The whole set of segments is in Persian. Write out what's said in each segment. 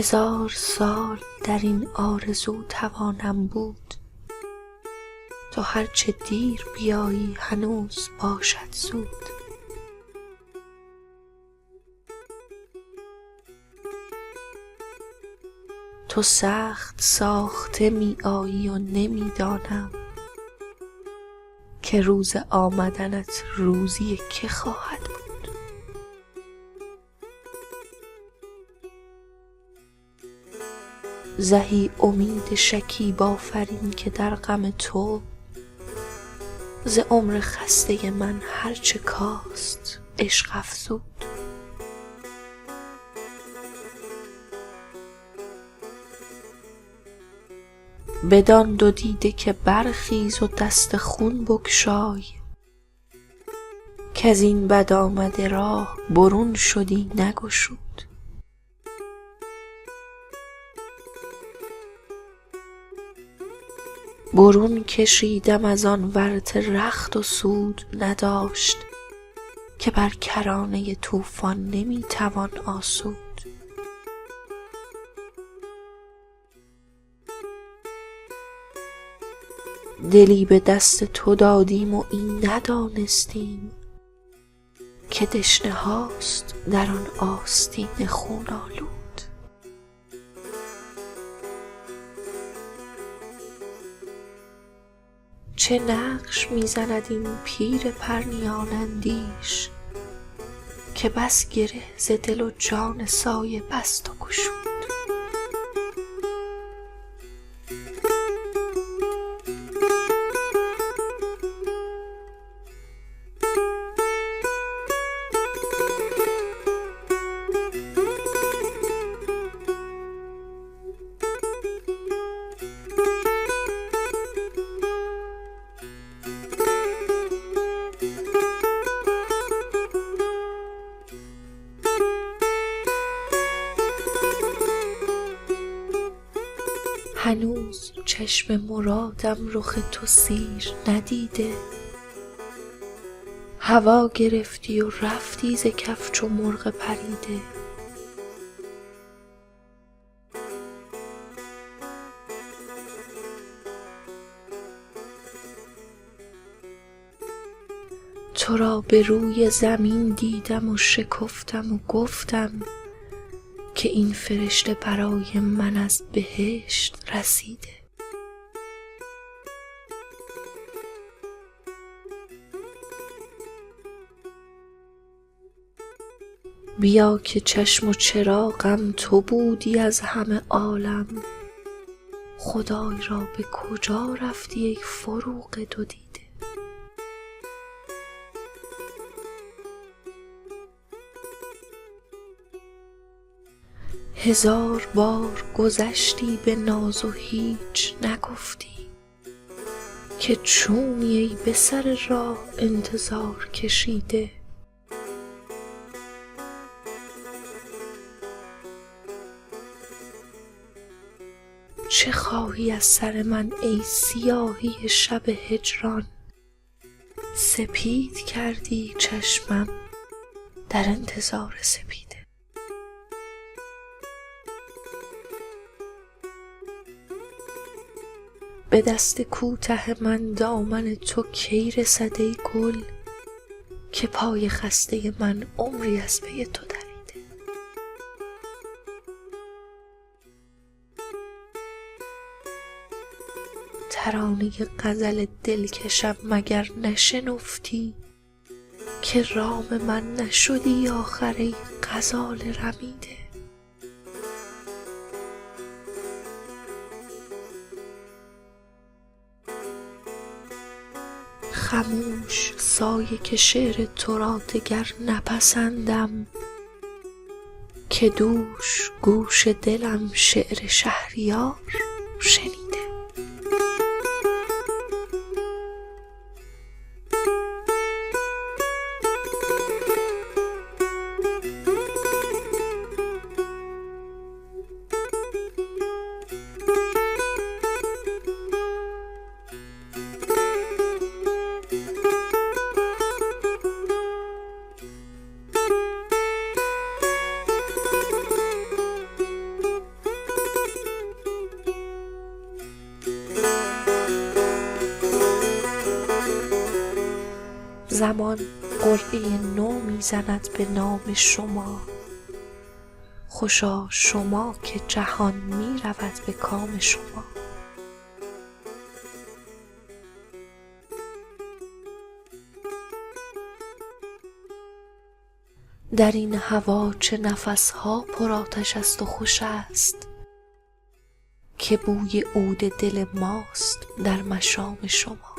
1000 سال در این آرزو توانم بود، تو هرچه دیر بیایی هنوز باشد زود. تو سخت ساخته می آیی و نمی دانم که روز آمدنت روزی که خواهد بود. زهی امید شکیب آفرین که در غم تو ز عمر خسته من هرچه کاست عشق افزود. بدان دو دیده که برخیز و دست خون بگشای، کز این بد آمده راه برون شدی نگشود. برون کشیدم از آن ورطه رخت و سود نداشت، که بر کرانه طوفان نمی توان آسود. دلی به دست تو دادیم و این ندانستیم که دشنه هاست در آن آستین خون آلود. چه نقش می زند این پیر پرنیان اندیش، که بس گره ز دل و جان سایه بست و گشود. هنوز چشم مرادم رخ تو سیر ندیده، هوا گرفتی و رفتی ز کف چو مرغ پریده. تو را به روی زمین دیدم و شکفتم و گفتم که این فرشته برای من از بهشت رسیده. بیا که چشم و چراغم تو بودی از همه عالم، خدای را به کجا رفتی ای فروغ دو دیده. 1000 بار گذشتی به ناز و هیچ نگفتی، که چونی ای به سر راه انتظار کشیده. چه خواهی از سر من ای سیاهی شب هجران، سپید کردی چشمم در انتظار سپیده. به دست کوته من دامن تو کی رسد ای گل، که پای خسته من عمری از پی تو دریده. ترانه غزل دلکشم مگر نشنفتی، که رام من نشدی آخر ای غزال رمیده. خموش سایه که شعر تو را دگر نپسندم، که دوش گوش دلم شعر شهریار شنید. زمان قرعه نو میزند به نام شما. خوشا شما که جهان می رود به کام شما. در این هوا چه نفسها پرآتش است و خوش است، که بوی عود دل ماست در مشام شما.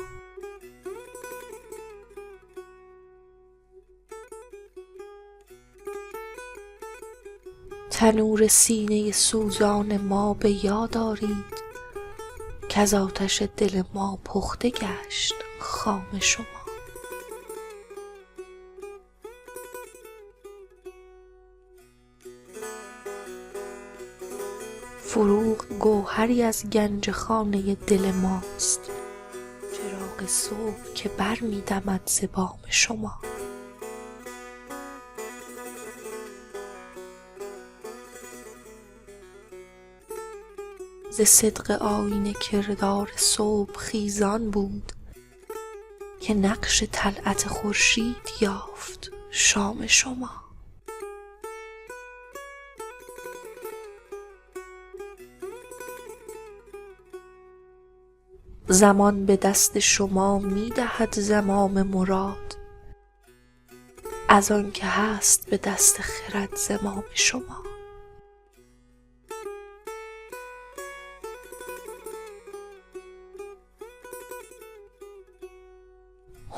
تنور سینه سوزان ما به یاد آرید، کز آتش دل ما پخته گشت خام شما. فروغ گوهری از گنج خانه دل ماست، چراغ صبح که بر می دمد ز بام شما. ز صدق آیینه کردار صبح خیزان بود، که نقش طلعت خورشید یافت شام شما. زمان به دست شما می دهد زمام مراد، از آن که هست به دست خرد زمام شما.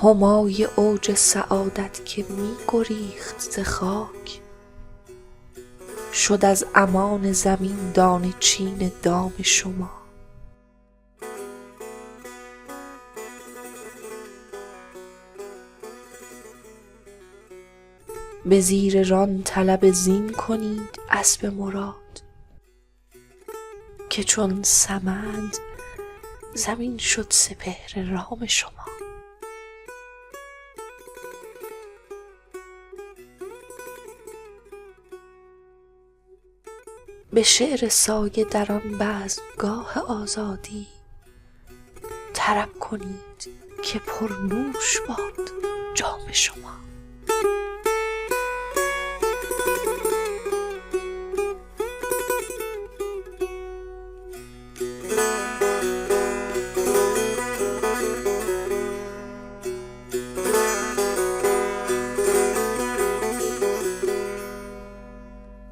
همای اوج سعادت که می گریخت ز خاک، شد از امان زمین دانه چین دام شما. به زیر ران طلب زین کنید اسب مراد، که چون سمند زمین شد سپهر رام شما. به شعر سایه در آن بزمگاه آزادی، طرب کنید که پرنوش باد جام شما.